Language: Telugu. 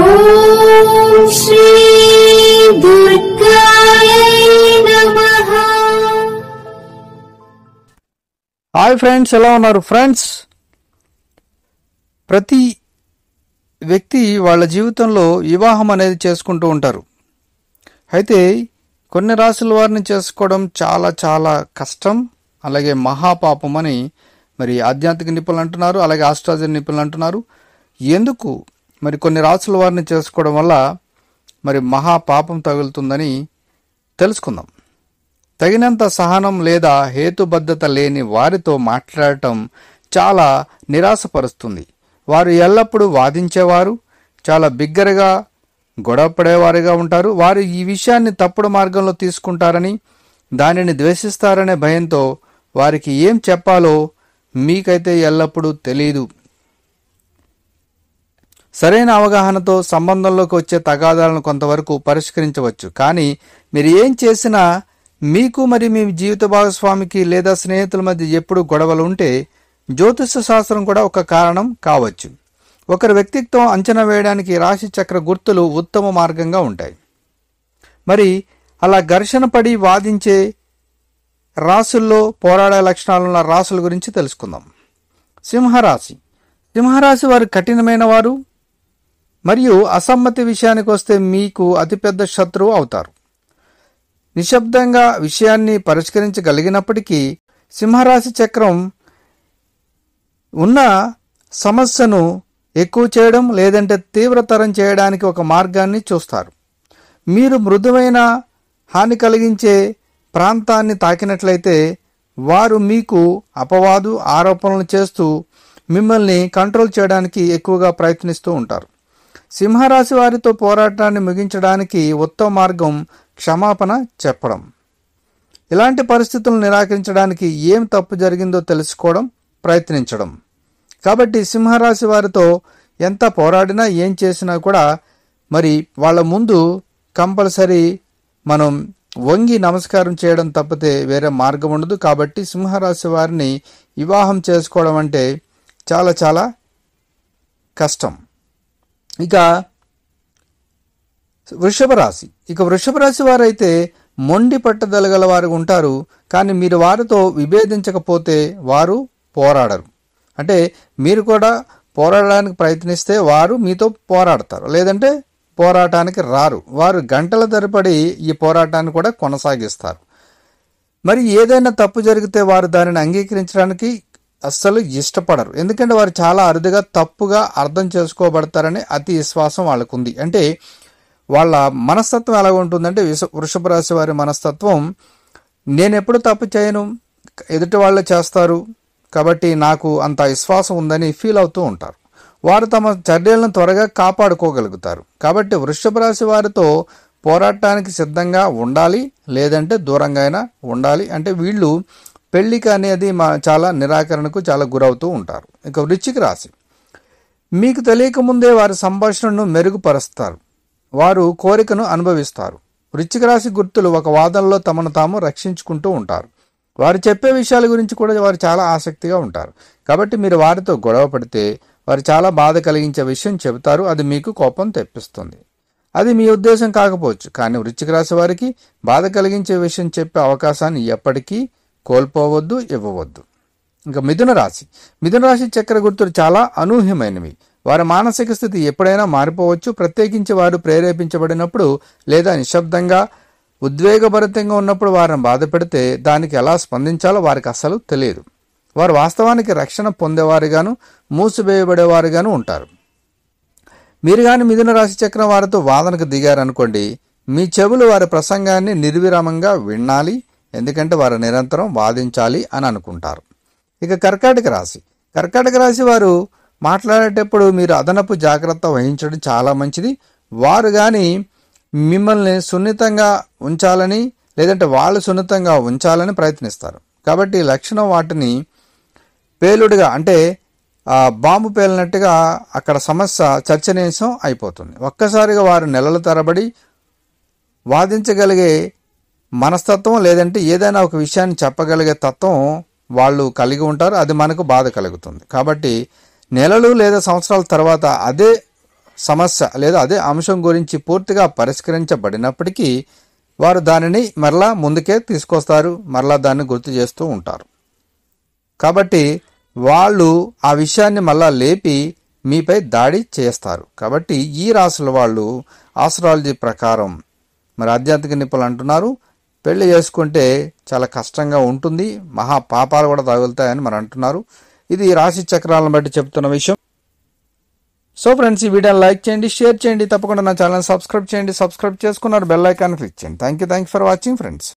ఓం శ్రీ దుర్గాయై నమః. హాయ్ ఫ్రెండ్స్, ఎలా ఉన్నారు ఫ్రెండ్స్? ప్రతి వ్యక్తి వాళ్ళ జీవితంలో వివాహం అనేది చేసుకుంటూ ఉంటారు. అయితే కొన్ని రాసుల వారిని చేసుకోవడం చాలా చాలా కష్టం, అలాగే మహాపాపం అని మరి ఆధ్యాత్మిక నిపుణులు అంటున్నారు, అలాగే ఆస్ట్రాలజీ నిపుణులు అంటున్నారు. ఎందుకు మరి కొన్ని రాసుల వారిని చేసుకోవడం వల్ల మరి మహాపాపం తగులుతుందని తెలుసుకుందాం. తగినంత సహనం లేదా హేతుబద్ధత లేని వారితో మాట్లాడటం చాలా నిరాశపరుస్తుంది. వారు ఎల్లప్పుడూ వాదించేవారు, చాలా బిగ్గరగా గొడవపడేవారుగా ఉంటారు. వారు ఈ విషయాన్ని తప్పుడు మార్గంలో తీసుకుంటారని, దానిని ద్వేషిస్తారనే భయంతో వారికి ఏం చెప్పాలో మీకైతే ఎల్లప్పుడూ తెలియదు. సరైన అవగాహనతో సంబంధంలోకి వచ్చే తగాదాలను కొంతవరకు పరిష్కరించవచ్చు. కానీ మీరు ఏం చేసినా మీకు మరి మీ జీవిత భాగస్వామికి లేదా స్నేహితుల మధ్య ఎప్పుడు గొడవలు ఉంటే జ్యోతిష శాస్త్రం కూడా ఒక కారణం కావచ్చు. ఒకరి వ్యక్తిత్వం అంచనా వేయడానికి రాశి చక్ర గుర్తులు ఉత్తమ మార్గంగా ఉంటాయి. మరి అలా ఘర్షణ పడి వాదించే రాసుల్లో పోరాడే లక్షణాలున్న రాసుల గురించి తెలుసుకుందాం. సింహరాశి. సింహరాశి వారు కఠినమైన వారు మరియు అసమ్మతి విషయానికి వస్తే మీకు అతిపెద్ద శత్రువు అవుతారు. నిశ్శబ్దంగా విషయాన్ని పరిష్కరించగలిగినప్పటికీ సింహరాశి చక్రం ఉన్న సమస్యను ఎక్కువ చేయడం లేదంటే తీవ్రతరం చేయడానికి ఒక మార్గాన్ని చూస్తారు. మీరు మృదువైన హాని కలిగించే ప్రాంతాన్ని తాకినట్లయితే వారు మీకు అపవాదు ఆరోపణలు చేస్తూ మిమ్మల్ని కంట్రోల్ చేయడానికి ఎక్కువగా ప్రయత్నిస్తూ ఉంటారు. సింహరాశి వారితో పోరాటాన్ని ముగించడానికి ఉత్తమ మార్గం క్షమాపణ చెప్పడం. ఇలాంటి పరిస్థితులను నిరాకరించడానికి ఏం తప్పు జరిగిందో తెలుసుకోవడం, ప్రయత్నించడం. కాబట్టి సింహరాశి వారితో ఎంత పోరాడినా ఏం చేసినా కూడా మరి వాళ్ళ ముందు కంపల్సరీ మనం వంగి నమస్కారం చేయడం తప్పితే వేరే మార్గం ఉండదు. కాబట్టి సింహరాశి వారిని వివాహం చేసుకోవడం అంటే చాలా చాలా కష్టం. ఇక వృషభ రాశి. వృషభ రాశి వారైతే మొండి పట్టుదల గల వారు ఉంటారు. కానీ మీరు వారితో విభేదించకపోతే వారు పోరాడరు. అంటే మీరు కూడా పోరాడడానికి ప్రయత్నిస్తే వారు మీతో పోరాడతారు, లేదంటే పోరాటానికి రారు. వారు గంటల తరబడి ఈ పోరాటాన్ని కూడా కొనసాగిస్తారు. మరి ఏదైనా తప్పు జరిగితే వారు దానిని అంగీకరించడానికి అస్సలు ఇష్టపడరు. ఎందుకంటే వారు చాలా అరుదుగా తప్పుగా అర్థం చేసుకోబడతారనే అతి విశ్వాసం వాళ్ళకుంది. అంటే వాళ్ళ మనస్తత్వం ఎలా ఉంటుందంటే, వృషభ రాశి వారి మనస్తత్వం, నేను ఎప్పుడు తప్పు చేయను, ఎదుటి వాళ్ళే చేస్తారు కాబట్టి నాకు అంత విశ్వాసం ఉందని ఫీల్ అవుతూ ఉంటారు. వారు తమ చర్యలను త్వరగా కాపాడుకోగలుగుతారు. కాబట్టి వృషభ రాశి వారితో పోరాటానికి సిద్ధంగా ఉండాలి, లేదంటే దూరంగా అయినా ఉండాలి. అంటే వీళ్ళు పెళ్లికి అనేది చాలా నిరాకరణకు చాలా గురవుతూ ఉంటారు. ఇక వృశ్చిక రాశి. మీకు తెలియకముందే వారి సంభాషణను మెరుగుపరుస్తారు, వారు కోరికను అనుభవిస్తారు. వృశ్చిక రాశి గుర్తులు ఒక వాదనలో తమను తాము రక్షించుకుంటూ ఉంటారు. వారు చెప్పే విషయాల గురించి కూడా వారు చాలా ఆసక్తిగా ఉంటారు. కాబట్టి మీరు వారితో గొడవ పడితే వారు చాలా బాధ కలిగించే విషయం చెబుతారు. అది మీకు కోపం తెప్పిస్తుంది. అది మీ ఉద్దేశం కాకపోవచ్చు, కానీ వృశ్చిక రాశి వారికి బాధ కలిగించే విషయం చెప్పే అవకాశాన్ని ఎప్పటికీ కోల్పోవద్దు, ఇవ్వవద్దు. ఇంకా మిథున రాశి. మిథున రాశి చక్ర గుర్తులు చాలా అనూహ్యమైనవి. వారి మానసిక స్థితి ఎప్పుడైనా మారిపోవచ్చు. ప్రత్యేకించి వారు ప్రేరేపించబడినప్పుడు లేదా నిశ్శబ్దంగా ఉద్వేగభరితంగా ఉన్నప్పుడు వారిని బాధ పెడితే దానికి ఎలా స్పందించాలో వారికి అస్సలు తెలియదు. వారు వాస్తవానికి రక్షణ పొందేవారుగాను మూసివేయబడేవారుగాను ఉంటారు. మీరు కానీ మిథున రాశి చక్రం వారితో వాదనకు దిగారనుకోండి, మీ చెవులు వారి ప్రసంగాన్ని నిర్విరామంగా వినాలి, ఎందుకంటే వారు నిరంతరం వాదించాలి అని అనుకుంటారు. ఇక కర్కాటక రాశి. కర్కాటక రాశి వారు మాట్లాడేటప్పుడు మీరు అదనపు జాగ్రత్త వహించడం చాలా మంచిది. వారు కానీ మిమ్మల్ని సున్నితంగా ఉంచాలని లేదంటే వాళ్ళు సున్నితంగా ఉంచాలని ప్రయత్నిస్తారు. కాబట్టి ఈ లక్షణం వాటిని పేలుడుగా, అంటే బాంబు పేలినట్టుగా అక్కడ సమస్య చర్చనీయాంశం అయిపోతుంది. ఒక్కసారిగా వారు నెలల తరబడి వాదించగలిగే మనస్తత్వం లేదంటే ఏదైనా ఒక విషయాన్ని చెప్పగలిగే తత్వం వాళ్ళు కలిగి ఉంటారు. అది మనకు బాధ కలుగుతుంది. కాబట్టి నెలలు లేదా సంవత్సరాల తర్వాత అదే సమస్య లేదా అదే అంశం గురించి పూర్తిగా పరిష్కరించబడినప్పటికీ వారు దానిని మరలా ముందుకే తీసుకొస్తారు, మరలా దాన్ని గుర్తు చేస్తూ ఉంటారు. కాబట్టి వాళ్ళు ఆ విషయాన్ని మళ్ళా లేపి మీపై దాడి చేస్తారు. కాబట్టి ఈ రాశుల వాళ్ళు ఆస్ట్రాలజీ ప్రకారం మరి ఆధ్యాత్మిక నిపుణులు అంటున్నారు, పెళ్లి చేసుకుంటే చాలా కష్టంగా ఉంటుంది, మహా పాపాలు కూడా తగులుతాయని మరి అంటున్నారు. ఇది రాశి చక్రాలను బట్టి చెప్తున్న విషయం. సో ఫ్రెండ్స్, ఈ వీడియోని లైక్ చేయండి, షేర్ చేయండి, తప్పకుండా నా ఛానల్ సబ్స్క్రైబ్ చేయండి. సబ్స్క్రైబ్ చేసుకున్నారు బెల్ ఐకాన్ క్లిక్ చేయండి. Thank you for watching friends.